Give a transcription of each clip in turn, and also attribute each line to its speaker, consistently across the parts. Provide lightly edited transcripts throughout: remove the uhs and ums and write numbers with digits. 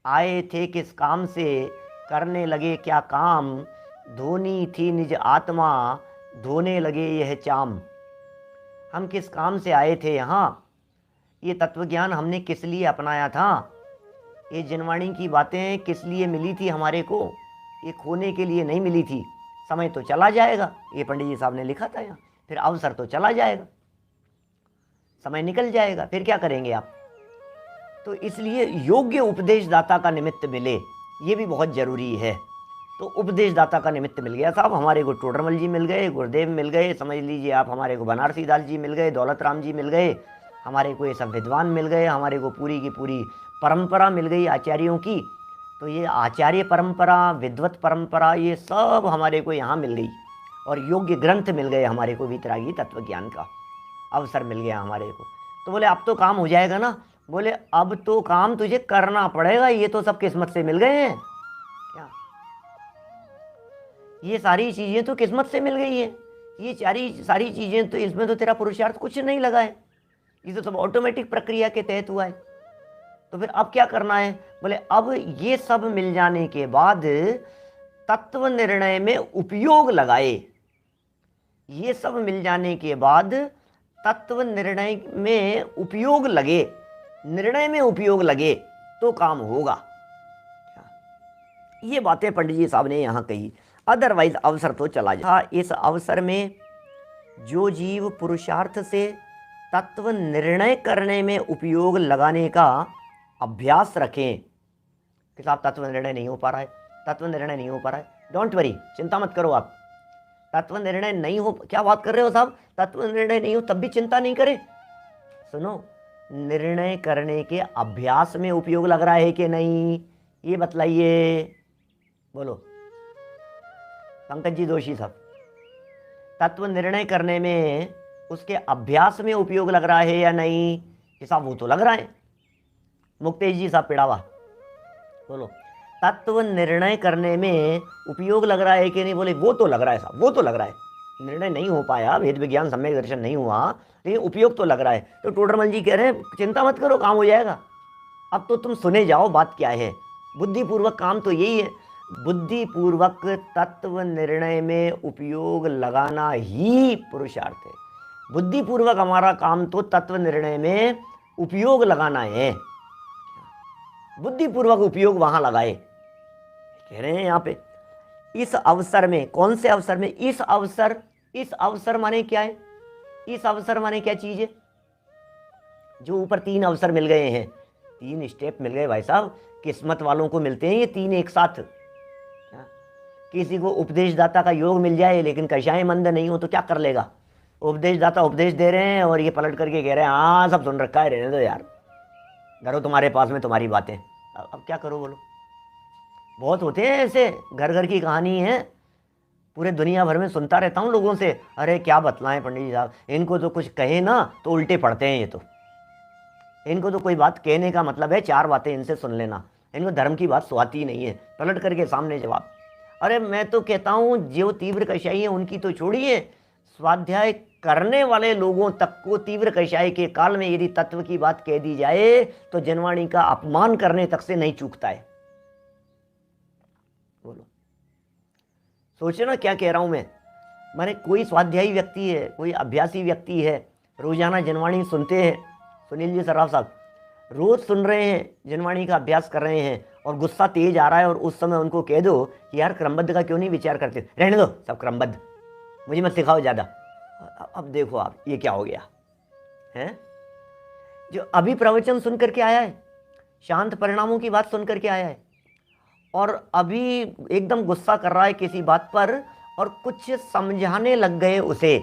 Speaker 1: आए थे किस काम से, करने लगे क्या काम, धोनी थी निज आत्मा, धोने लगे यह चाम। हम किस काम से आए थे यहाँ, ये तत्वज्ञान हमने किस लिए अपनाया था, ये जिनवाणी की बातें किस लिए मिली थी हमारे को, ये खोने के लिए नहीं मिली थी। समय तो चला जाएगा, ये पंडित जी साहब ने लिखा था यहाँ, फिर अवसर तो चला जाएगा, समय निकल जाएगा, फिर क्या करेंगे आप। तो इसलिए योग्य उपदेशदाता का निमित्त मिले, ये भी बहुत जरूरी है। तो उपदेशदाता का निमित्त मिल गया साहब, हमारे को टोडरमल जी मिल गए, गुरुदेव मिल गए, समझ लीजिए आप, हमारे को बनारसी दास जी मिल गए, दौलत राम जी मिल गए, हमारे को ये सब विद्वान मिल गए, हमारे को पूरी की पूरी परंपरा मिल गई आचार्यों की। तो ये आचार्य परंपरा, विद्वत परंपरा, ये सब हमारे को यहाँ मिल गई, और योग्य ग्रंथ मिल गए हमारे को, वीतरागी तत्वज्ञान का अवसर मिल गया हमारे को। तो बोले अब तो काम हो जाएगा ना, बोले अब तो काम तुझे करना पड़ेगा, ये तो सब किस्मत से मिल गए हैं क्या, ये सारी चीजें तो किस्मत से मिल गई है, ये सारी चीजें तो, इसमें तो तेरा पुरुषार्थ कुछ नहीं लगा है, ये तो सब ऑटोमेटिक प्रक्रिया के तहत हुआ है। तो फिर अब क्या करना है, बोले अब ये सब मिल जाने के बाद तत्व निर्णय में उपयोग लगाए, ये सब मिल जाने के बाद तत्व निर्णय में उपयोग लगे, निर्णय में उपयोग लगे तो काम होगा। ये बातें पंडित जी साहब ने यहाँ कही, अदरवाइज अवसर तो चला जाए। इस अवसर में जो जीव पुरुषार्थ से तत्व निर्णय करने में उपयोग लगाने का अभ्यास रखें, कि साहब तत्व निर्णय नहीं हो पा रहा है, तत्व निर्णय नहीं हो पा रहा है, डोंट वरी, चिंता मत करो आप, तत्व निर्णय नहीं हो, क्या बात कर रहे हो साहब, तत्व निर्णय नहीं हो तब भी चिंता नहीं करें। सुनो, निर्णय करने के अभ्यास में उपयोग लग रहा है कि नहीं, ये बतलाइए, बोलो पंकज जी दोषी साहब, तत्व निर्णय करने में उसके अभ्यास में उपयोग लग रहा है या नहीं, कि साहब वो तो लग रहा है। मुक्तेश जी साहब पिड़ावा, बोलो तत्व निर्णय करने में उपयोग लग रहा है कि नहीं, बोले वो तो लग रहा है साहब, वो तो लग रहा है, निर्णय नहीं हो पाया, भेद विज्ञान सम्यक दर्शन नहीं हुआ, लेकिन उपयोग तो लग रहा है। तो टोडरमल जी कह रहे हैं चिंता मत करो, काम हो जाएगा, अब तो तुम सुने जाओ बात क्या है, बुद्धिपूर्वक काम तो यही है, बुद्धिपूर्वक तत्व निर्णय में उपयोग लगाना ही पुरुषार्थ है। बुद्धिपूर्वक हमारा काम तो तत्व निर्णय में उपयोग लगाना है, बुद्धिपूर्वक उपयोग वहां लगाए, कह रहे हैं यहाँ पे। इस अवसर में, कौन से अवसर में, इस अवसर माने क्या है, इस अवसर माने क्या चीज है, जो ऊपर तीन अवसर मिल गए हैं, तीन स्टेप मिल गए भाई साहब, किस्मत वालों को मिलते हैं ये तीन एक साथ। किसी को उपदेशदाता का योग मिल जाए लेकिन कशाएं मंद नहीं हो तो क्या कर लेगा, उपदेशदाता उपदेश दे रहे हैं और ये पलट करके कह रहे हैं हाँ सब सुन रखा है, रहने दो यार, करो तुम्हारे पास में तुम्हारी बातें, अब क्या करो बोलो। बहुत होते हैं ऐसे, घर घर की कहानी है, पूरे दुनिया भर में सुनता रहता हूँ लोगों से, अरे क्या बतलाएं पंडित जी साहब, इनको तो कुछ कहे ना तो उल्टे पड़ते हैं, ये तो इनको तो कोई बात कहने का मतलब है चार बातें इनसे सुन लेना, इनको धर्म की बात सुहाती नहीं है, पलट करके सामने जवाब। अरे मैं तो कहता हूँ जो तीव्र कषाई है उनकी तो छोड़िए, स्वाध्याय करने वाले लोगों तक को तीव्र कषाई के काल में यदि तत्व की बात कह दी जाए तो जनवाणी का अपमान करने तक से नहीं चूकता है। बोलो, सोचो ना क्या कह रहा हूं मैं, माने कोई स्वाध्यायी व्यक्ति है, कोई अभ्यासी व्यक्ति है, रोजाना जनवाणी सुनते हैं, सुनील जी सराफ साहब रोज सुन रहे हैं, जनवाणी का अभ्यास कर रहे हैं, और गुस्सा तेज आ रहा है और उस समय उनको कह दो कि यार क्रमबद्ध का क्यों नहीं विचार करते, रहने दो सब क्रमबद्ध, मुझे मत सिखाओ ज्यादा। अब देखो आप ये क्या हो गया है, जो अभी प्रवचन सुन करके आया है, शांत परिणामों की बात सुन करके आया है, और अभी एकदम गुस्सा कर रहा है किसी बात पर, और कुछ समझाने लग गए उसे,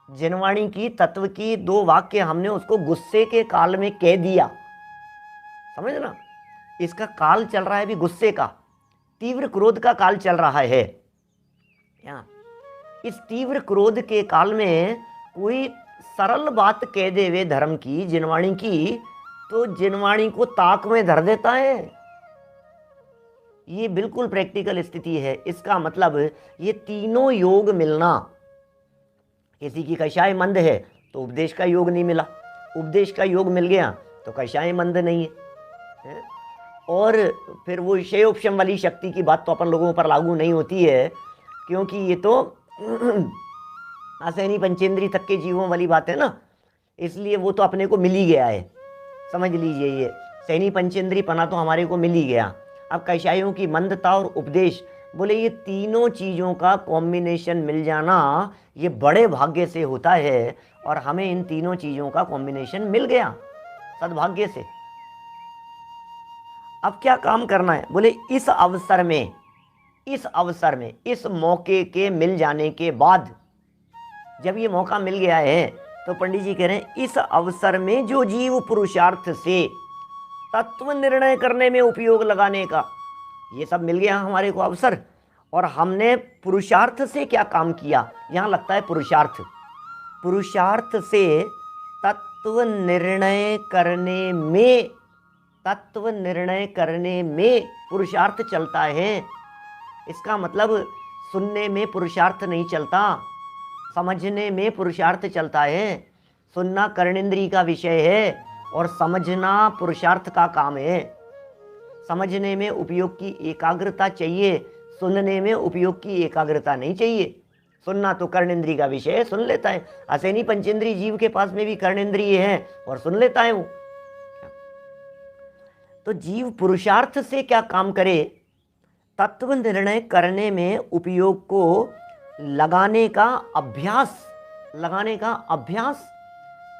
Speaker 1: जनवाणी की तत्व की दो वाक्य हमने उसको गुस्से के काल में कह दिया, समझ ना, इसका काल चल रहा है अभी गुस्से का, तीव्र क्रोध का काल चल रहा है। इस तीव्र क्रोध के काल में कोई सरल बात कह दे वे धर्म की, जिनवाणी की, तो जिनवाणी को ताक में धर देता है। ये बिल्कुल प्रैक्टिकल स्थिति है। इसका मतलब ये तीनों योग मिलना, किसी की कषाय मंद है तो उपदेश का योग नहीं मिला, उपदेश का योग मिल गया तो कषाय मंद नहीं है, और फिर वो क्षयोपशम वाली शक्ति की बात तो अपन लोगों पर लागू नहीं होती है, क्योंकि ये तो असहनी पंचेंद्री तक के जीवों वाली बात है ना, इसलिए वो तो अपने को मिल ही गया है। समझ लीजिए, ये सहनी पंचेंद्री पना तो हमारे को मिल ही गया। अब कषायों की मंदता और उपदेश, बोले ये तीनों चीज़ों का कॉम्बिनेशन मिल जाना ये बड़े भाग्य से होता है, और हमें इन तीनों चीज़ों का कॉम्बिनेशन मिल गया सद्भाग्य से। अब क्या काम करना है, बोले इस अवसर में, इस मौके के मिल जाने के बाद, जब ये मौका मिल गया है तो पंडित जी कह रहे हैं इस अवसर में जो जीव पुरुषार्थ से तत्व निर्णय करने में उपयोग लगाने का, ये सब मिल गया हमारे को अवसर, और हमने पुरुषार्थ से क्या काम किया, यहाँ लगता है पुरुषार्थ से तत्व निर्णय करने में पुरुषार्थ चलता है। इसका मतलब सुनने में पुरुषार्थ नहीं चलता, समझने में पुरुषार्थ चलता है। सुनना कर्णेंद्रिय का विषय है और समझना पुरुषार्थ का काम है। समझने में उपयोग की एकाग्रता चाहिए, सुनने में उपयोग की एकाग्रता नहीं चाहिए। सुनना तो कर्णेंद्रिय का विषय है, सुन लेता है। असहनी पंचेंद्रिय जीव के पास में भी कर्णेंद्रिय है और सुन लेता है वो। तो जीव पुरुषार्थ से क्या काम करे, तत्व निर्णय करने में उपयोग को लगाने का अभ्यास,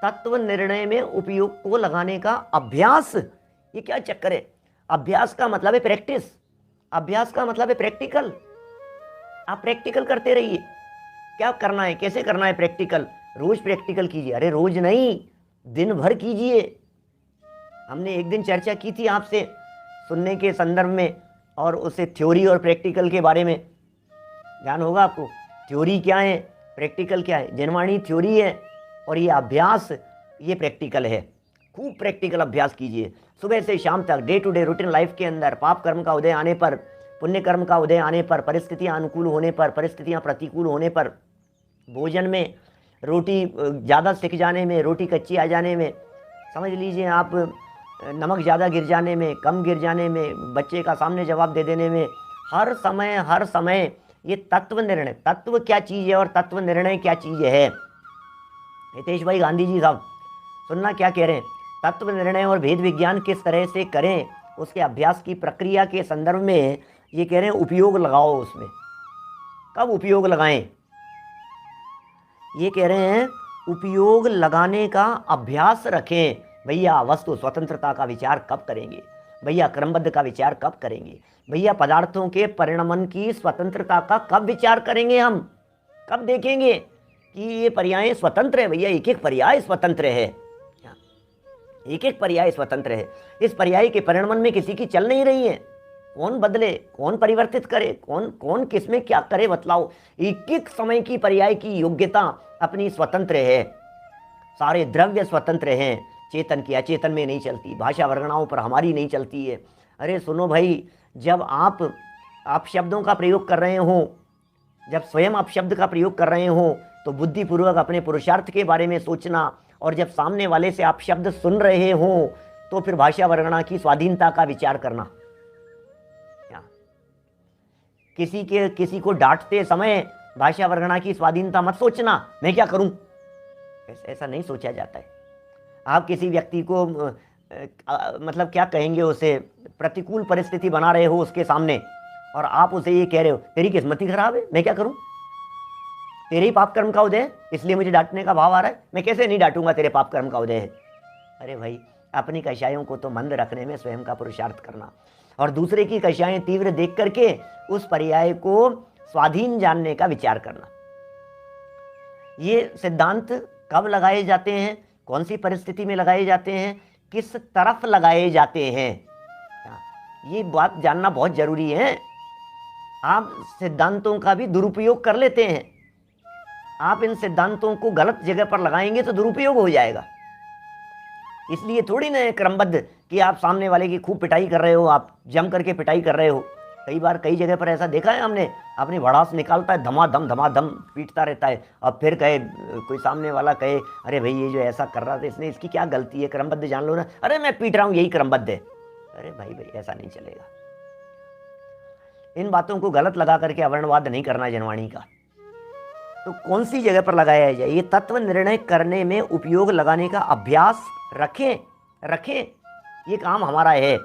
Speaker 1: तत्व निर्णय में उपयोग को लगाने का अभ्यास। ये क्या चक्कर है, अभ्यास का मतलब है प्रैक्टिस, अभ्यास का मतलब है प्रैक्टिकल। आप प्रैक्टिकल करते रहिए। क्या करना है, कैसे करना है प्रैक्टिकल, रोज प्रैक्टिकल कीजिए। अरे रोज नहीं, दिन भर कीजिए। हमने एक दिन चर्चा की थी आपसे सुनने के संदर्भ में, और उससे थ्योरी और प्रैक्टिकल के बारे में ध्यान होगा आपको। थ्योरी क्या है, प्रैक्टिकल क्या है। जनवाणी थ्योरी है और ये अभ्यास, ये प्रैक्टिकल है। खूब प्रैक्टिकल अभ्यास कीजिए सुबह से शाम तक, day to day routine life के अंदर। पाप कर्म का उदय आने पर, पुण्य कर्म का उदय आने पर, परिस्थितियाँ अनुकूल होने पर, परिस्थितियाँ प्रतिकूल होने पर, भोजन में रोटी ज़्यादा सिक जाने में, रोटी कच्ची आ जाने में, समझ लीजिए आप, नमक ज़्यादा गिर जाने में, कम गिर जाने में, बच्चे का सामने जवाब दे देने में, हर समय ये तत्व निर्णय, तत्व क्या चीज़ है और तत्व निर्णय क्या चीज़ है। हितेश भाई गांधी जी साहब, सुनना क्या कह रहे हैं। तत्व निर्णय और भेद विज्ञान किस तरह से करें, उसके अभ्यास की प्रक्रिया के संदर्भ में ये कह रहे हैं उपयोग लगाओ। उसमें कब उपयोग लगाएं, ये कह रहे हैं उपयोग लगाने का अभ्यास रखें। भैया वस्तु स्वतंत्रता का विचार कब करेंगे, भैया क्रमबद्ध का विचार कब करेंगे, भैया पदार्थों के परिणमन की स्वतंत्रता का कब विचार करेंगे, हम कब देखेंगे कि ये पर्याय स्वतंत्र है। भैया एक एक पर्याय स्वतंत्र है, एक एक पर्याय स्वतंत्र है। इस पर्याय के परिणमन में किसी की चल नहीं रही है। कौन बदले, कौन परिवर्तित करे, कौन किसमें क्या करे, बतलाओ। एक एक समय की पर्याय की योग्यता अपनी स्वतंत्र है। सारे द्रव्य स्वतंत्र हैं, चेतन की अचेतन में नहीं चलती, भाषा वर्गणाओं पर हमारी नहीं चलती है। अरे सुनो भाई, जब आप शब्दों का प्रयोग कर रहे हो, जब स्वयं आप शब्द का प्रयोग कर रहे हो तो बुद्धिपूर्वक अपने पुरुषार्थ के बारे में सोचना, और जब सामने वाले से आप शब्द सुन रहे हो तो फिर भाषा वर्गणा की स्वाधीनता का विचार करना। किसी को डांटते समय भाषा वर्गणा की स्वाधीनता मत सोचना, मैं क्या करूं, ऐसा नहीं सोचा जाता है। आप किसी व्यक्ति को मतलब क्या कहेंगे, उसे प्रतिकूल परिस्थिति बना रहे हो उसके सामने, और आप उसे ये कह रहे हो तेरी किस्मत ही खराब है, मैं क्या करूं, तेरे ही पाप कर्म का उदय है इसलिए मुझे डांटने का भाव आ रहा है, मैं कैसे नहीं डांटूंगा, तेरे पाप कर्म का उदय है। अरे भाई, अपनी कषायों को तो मंद रखने में स्वयं का पुरुषार्थ करना, और दूसरे की कषायें तीव्र देख करके उस पर्याय को स्वाधीन जानने का विचार करना। ये सिद्धांत कब लगाए जाते हैं, कौन सी परिस्थिति में लगाए जाते हैं, किस तरफ लगाए जाते हैं, ये बात जानना बहुत जरूरी है। आप सिद्धांतों का भी दुरुपयोग कर लेते हैं। आप इन सिद्धांतों को गलत जगह पर लगाएंगे तो दुरुपयोग हो जाएगा। इसलिए थोड़ी ना क्रमबद्ध कि आप सामने वाले की खूब पिटाई कर रहे हो, आप जम करके पिटाई कर रहे हो। कई बार कई जगह पर ऐसा देखा है हमने, अपनी भड़ास निकालता है, धमाधम पीटता रहता है, अब फिर कहे, कोई सामने वाला कहे अरे भाई ये जो ऐसा कर रहा था इसने, इसकी क्या गलती है, क्रमबद्ध जान लो ना। अरे मैं पीट रहा हूँ, यही क्रमबद्ध है। अरे भाई भाई ऐसा नहीं चलेगा। इन बातों को गलत लगा करके अवर्णवाद नहीं करना जनवाणी का। तो कौन सी जगह पर लगाया जाए? ये तत्व निर्णय करने में उपयोग लगाने का अभ्यास रखें, रखें, ये काम हमारा है।